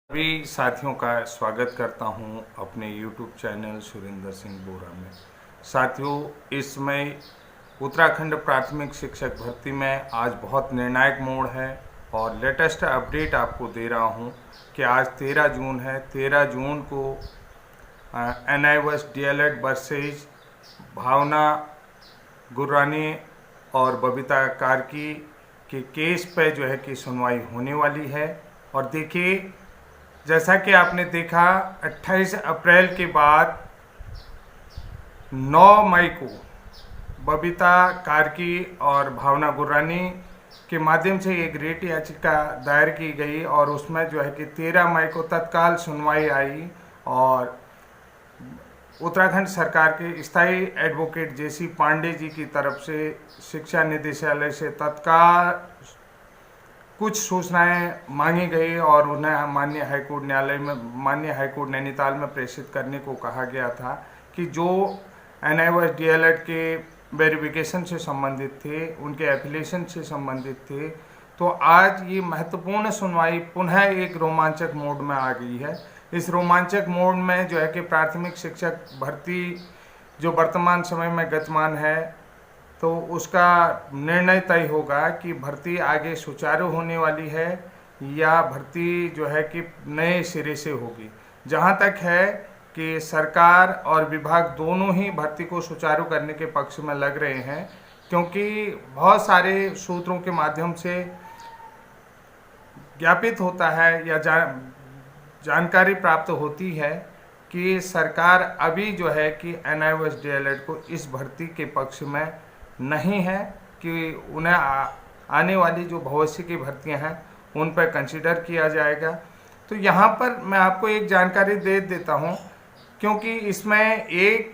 सभी साथियों का स्वागत करता हूं अपने YouTube चैनल सुरेंद्र सिंह बोरा में। साथियों, इसमें उत्तराखंड प्राथमिक शिक्षक भर्ती में आज बहुत निर्णायक मोड़ है और लेटेस्ट अपडेट आपको दे रहा हूं कि आज 13 जून है। 13 जून को NIOS DLED वर्सेज भावना गुर्रानी और बबीता कार्की के केस पे जो है कि सुनवाई होने वाली है। और देखिए, जैसा कि आपने देखा 28 अप्रैल के बाद 9 मई को बबीता कार्की और भावना गुर्रानी के माध्यम से एक रिट याचिका दायर की गई और उसमें जो है कि 13 मई को तत्काल सुनवाई आई और उत्तराखंड सरकार के स्थायी एडवोकेट JC पांडे जी की तरफ से शिक्षा निदेशालय से तत्काल कुछ सूचनाएं मांगी गई और उन्हें माननीय हाईकोर्ट नैनीताल में प्रेषित करने को कहा गया था कि जो NIOS DLED के वेरिफिकेशन से संबंधित थे, उनके एफिलिएशन से संबंधित थे। तो आज ये महत्वपूर्ण सुनवाई पुनः एक रोमांचक मोड में आ गई है। इस रोमांचक मोड में जो है कि प्राथमिक शिक्षक भर्ती जो वर्तमान समय में गतिमान है, तो उसका निर्णय तय होगा कि भर्ती आगे सुचारू होने वाली है या भर्ती जो है कि नए सिरे से होगी। जहां तक है कि सरकार और विभाग दोनों ही भर्ती को सुचारू करने के पक्ष में लग रहे हैं, क्योंकि बहुत सारे सूत्रों के माध्यम से ज्ञापित होता है या जानकारी प्राप्त होती है कि सरकार अभी जो है कि NIOS DLED को इस भर्ती के पक्ष में नहीं है कि उन्हें आने वाली जो भविष्य की भर्तियां हैं उन पर कंसीडर किया जाएगा। तो यहाँ पर मैं आपको एक जानकारी दे देता हूँ, क्योंकि इसमें एक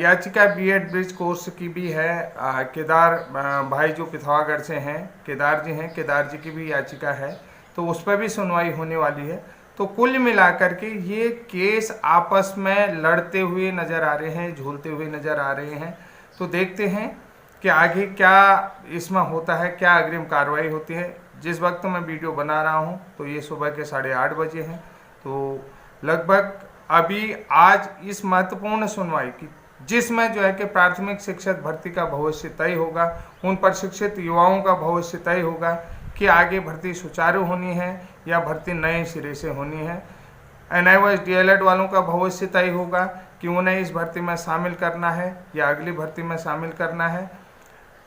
याचिका B.Ed ब्रिज कोर्स की भी है। केदार भाई जो पिथौरागढ़ से हैं, केदार जी की भी याचिका है, तो उस पर भी सुनवाई होने वाली है। तो कुल मिलाकर के ये केस आपस में लड़ते हुए नज़र आ रहे हैं, झूलते हुए नज़र आ रहे हैं। तो देखते हैं कि आगे क्या इसमें होता है, क्या अग्रिम कार्रवाई होती है। जिस वक्त मैं वीडियो बना रहा हूं तो ये सुबह के 8:30 बजे हैं। तो लगभग अभी आज इस महत्वपूर्ण सुनवाई की, जिसमें जो है कि प्राथमिक शिक्षक भर्ती का भविष्य तय होगा, उन प्रशिक्षित युवाओं का भविष्य तय होगा कि आगे भर्ती सुचारू होनी है या भर्ती नए सिरे से होनी है। NIOS DLED वालों का भविष्य तय होगा कि उन्हें इस भर्ती में शामिल करना है या अगली भर्ती में शामिल करना है।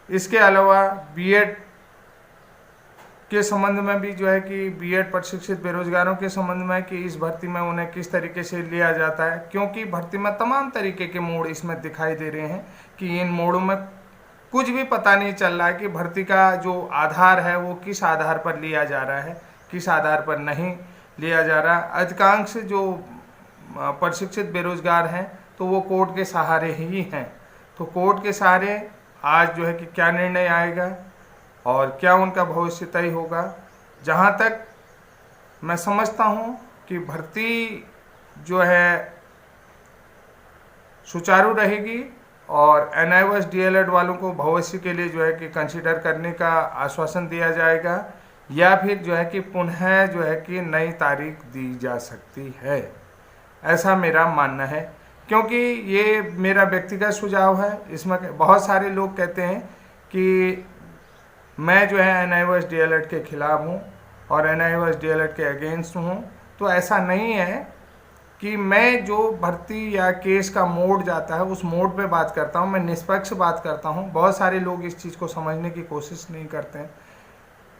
इसके अलावा B.Ed के संबंध में भी जो है कि B.Ed प्रशिक्षित बेरोजगारों के संबंध में कि इस भर्ती में उन्हें किस तरीके से लिया जाता है, क्योंकि भर्ती में तमाम तरीके के मोड़ इसमें दिखाई दे रहे हैं कि इन मोड़ों में कुछ भी पता नहीं चल रहा है कि भर्ती का जो आधार है वो किस आधार पर लिया जा रहा है, किस आधार पर नहीं लिया जा रहा। अधिकांश जो प्रशिक्षित बेरोजगार हैं तो वो कोर्ट के सहारे ही हैं। तो कोर्ट के सहारे आज जो है कि क्या निर्णय आएगा और क्या उनका भविष्य तय होगा। जहाँ तक मैं समझता हूँ कि भर्ती जो है सुचारू रहेगी और NIOS DLED वालों को भविष्य के लिए जो है कि कंसीडर करने का आश्वासन दिया जाएगा या फिर जो है कि पुनः जो है कि नई तारीख दी जा सकती है, ऐसा मेरा मानना है। क्योंकि ये मेरा व्यक्तिगत सुझाव है। इसमें बहुत सारे लोग कहते हैं कि मैं जो है NIOS DLED के खिलाफ हूँ और NIOS DLED के अगेंस्ट हूँ। तो ऐसा नहीं है कि मैं जो भर्ती या केस का मोड़ जाता है उस मोड़ पे बात करता हूँ, मैं निष्पक्ष बात करता हूँ। बहुत सारे लोग इस चीज़ को समझने की कोशिश नहीं करते हैं,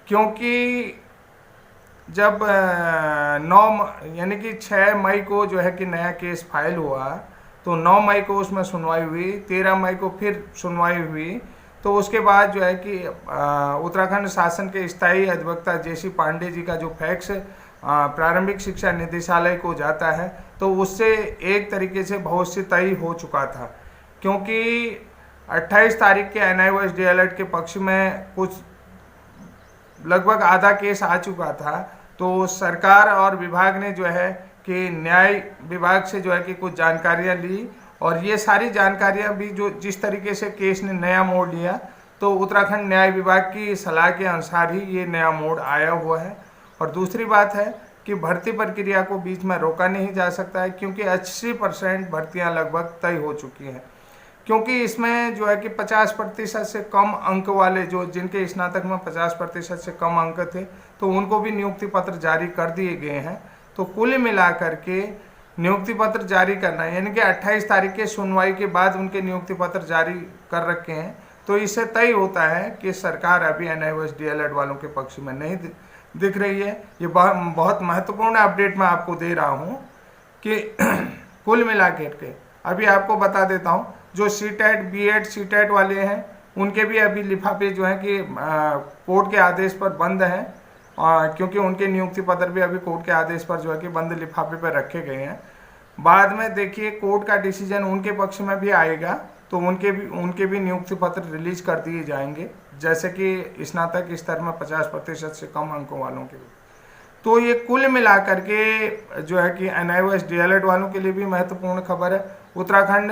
क्योंकि जब 6 मई को जो है कि नया केस फाइल हुआ, तो 9 मई को उसमें सुनवाई हुई, 13 मई को फिर सुनवाई हुई। तो उसके बाद जो है कि उत्तराखंड शासन के स्थायी अधिवक्ता JC पांडे जी का जो फैक्स प्रारंभिक शिक्षा निदेशालय को जाता है, तो उससे एक तरीके से भविष्य तय हो चुका था, क्योंकि 28 तारीख के NIOS DLED के पक्ष में कुछ लगभग आधा केस आ चुका था। तो सरकार और विभाग ने जो है कि न्याय विभाग से जो है कि कुछ जानकारियां ली और ये सारी जानकारियां भी जो जिस तरीके से केस ने नया मोड़ लिया, तो उत्तराखंड न्याय विभाग की सलाह के अनुसार ही ये नया मोड़ आया हुआ है। और दूसरी बात है कि भर्ती प्रक्रिया को बीच में रोका नहीं जा सकता है, क्योंकि 80% भर्तियां लगभग तय हो चुकी हैं। क्योंकि इसमें जो है कि 50% से कम अंक वाले, जो जिनके स्नातक में 50% से कम अंक थे, तो उनको भी नियुक्ति पत्र जारी कर दिए गए हैं। तो कुल मिलाकर के नियुक्ति पत्र जारी करना, यानी कि 28 तारीख के सुनवाई के बाद उनके नियुक्ति पत्र जारी कर रखे हैं। तो इससे तय होता है कि सरकार अभी NIOS DLED वालों के पक्ष में नहीं दिख रही है। ये बहुत महत्वपूर्ण अपडेट मैं आपको दे रहा हूँ कि कुल मिला के अभी आपको बता देता हूँ, जो CTET BEd CTET वाले हैं उनके भी अभी लिफाफे जो हैं कि कोर्ट के आदेश पर बंद हैं, क्योंकि उनके नियुक्ति पत्र भी अभी कोर्ट के आदेश पर जो है कि बंद लिफाफे पर रखे गए हैं। बाद में देखिए कोर्ट का डिसीजन उनके पक्ष में भी आएगा, तो उनके भी नियुक्ति पत्र रिलीज कर दिए जाएंगे, जैसे कि स्नातक स्तर में 50% से कम अंकों वालों के भी। तो ये कुल मिलाकर के जो है कि NIOS DLED वालों के लिए भी महत्वपूर्ण खबर है। उत्तराखंड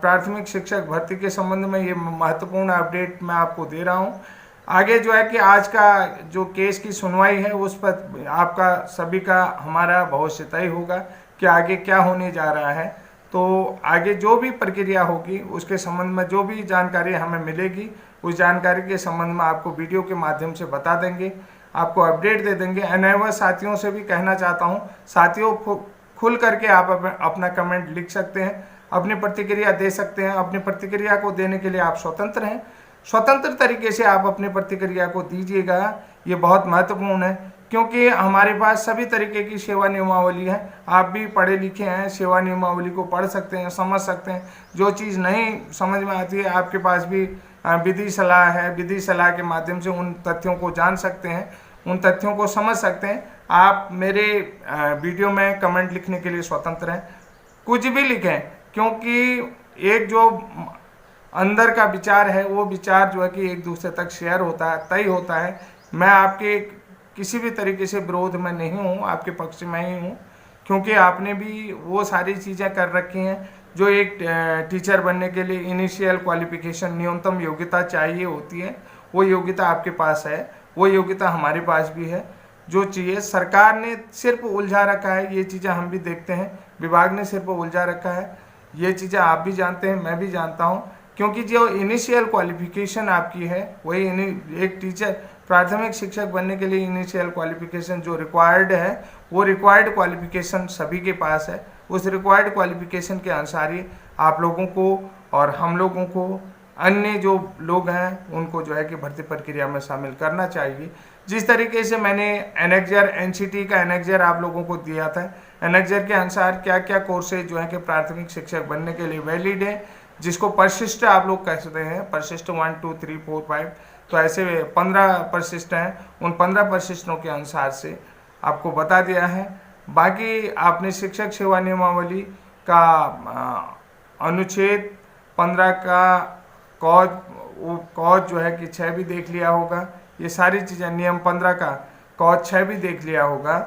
प्राथमिक शिक्षक भर्ती के संबंध में ये महत्वपूर्ण अपडेट मैं आपको दे रहा हूँ। आगे जो है कि आज का जो केस की सुनवाई है उस पर आपका सभी का हमारा भविष्य तय होगा कि आगे क्या होने जा रहा है। तो आगे जो भी प्रक्रिया होगी उसके संबंध में जो भी जानकारी हमें मिलेगी, उस जानकारी के संबंध में आपको वीडियो के माध्यम से बता देंगे, आपको अपडेट दे देंगे। NIOS साथियों से भी कहना चाहता हूँ, साथियों खुल करके आप अपना कमेंट लिख सकते हैं, अपनी प्रतिक्रिया दे सकते हैं। अपनी प्रतिक्रिया को देने के लिए आप स्वतंत्र हैं, स्वतंत्र तरीके से आप अपनी प्रतिक्रिया को दीजिएगा। ये बहुत महत्वपूर्ण है, क्योंकि हमारे पास सभी तरीके की सेवा नियमावली है। आप भी पढ़े लिखे हैं, सेवा नियमावली को पढ़ सकते हैं, समझ सकते हैं। जो चीज़ नहीं समझ में आती है, आपके पास भी विधि सलाह है, विधि सलाह के माध्यम से उन तथ्यों को जान सकते हैं, उन तथ्यों को समझ सकते हैं। आप मेरे वीडियो में कमेंट लिखने के लिए स्वतंत्र हैं, कुछ भी लिखें, क्योंकि एक जो अंदर का विचार है वो विचार जो है कि एक दूसरे तक शेयर होता है, तय होता है। मैं आपके किसी भी तरीके से विरोध में नहीं हूँ, आपके पक्ष में ही हूँ, क्योंकि आपने भी वो सारी चीज़ें कर रखी हैं जो एक टीचर बनने के लिए इनिशियल क्वालिफिकेशन, न्यूनतम योग्यता चाहिए होती है। वो योग्यता आपके पास है, वो योग्यता हमारे पास भी है। जो चाहिए सरकार ने सिर्फ उलझा रखा है, ये चीज़ें हम भी देखते हैं, विभाग ने सिर्फ उलझा रखा है। ये चीज़ें आप भी जानते हैं, मैं भी जानता हूँ, क्योंकि जो इनिशियल क्वालिफिकेशन आपकी है वही एक टीचर प्राथमिक शिक्षक बनने के लिए इनिशियल क्वालिफिकेशन जो रिक्वायर्ड है, वो रिक्वायर्ड क्वालिफिकेशन सभी के पास है। उस रिक्वायर्ड क्वालिफिकेशन के अनुसार ही आप लोगों को और हम लोगों को, अन्य जो लोग हैं, उनको जो है कि भर्ती प्रक्रिया में शामिल करना चाहिए। जिस तरीके से मैंने एनेक्जर NCT का एनेक्जर आप लोगों को दिया था, एनेक्जर के अनुसार क्या क्या कोर्सेज जो है कि प्राथमिक शिक्षक बनने के लिए वैलिड है, जिसको परिशिष्ट आप लोग कहते हैं, परिशिष्ट 1 2 3 4 5, तो ऐसे 15 परिशिष्ट हैं। उन 15 परिशिष्टों के अनुसार से आपको बता दिया है। बाकी आपने शिक्षक सेवा नियमावली का अनुच्छेद 15 का कॉज जो है कि 6 भी देख लिया होगा। ये सारी चीज़ें, नियम 15 का कॉज 6 भी देख लिया होगा।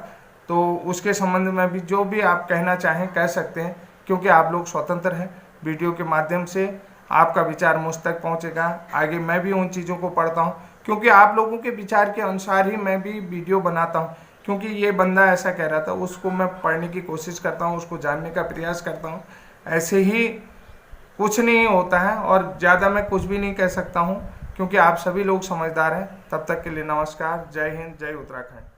तो उसके संबंध में भी जो भी आप कहना चाहें कह सकते हैं, क्योंकि आप लोग स्वतंत्र हैं। वीडियो के माध्यम से आपका विचार मुझ तक पहुंचेगा। आगे मैं भी उन चीज़ों को पढ़ता हूं, क्योंकि आप लोगों के विचार के अनुसार ही मैं भी वीडियो बनाता हूं। क्योंकि ये बंदा ऐसा कह रहा था, उसको मैं पढ़ने की कोशिश करता हूं, उसको जानने का प्रयास करता हूं। ऐसे ही कुछ नहीं होता है, और ज़्यादा मैं कुछ भी नहीं कह सकता हूं, क्योंकि आप सभी लोग समझदार हैं। तब तक के लिए नमस्कार, जय हिंद, जय उत्तराखंड।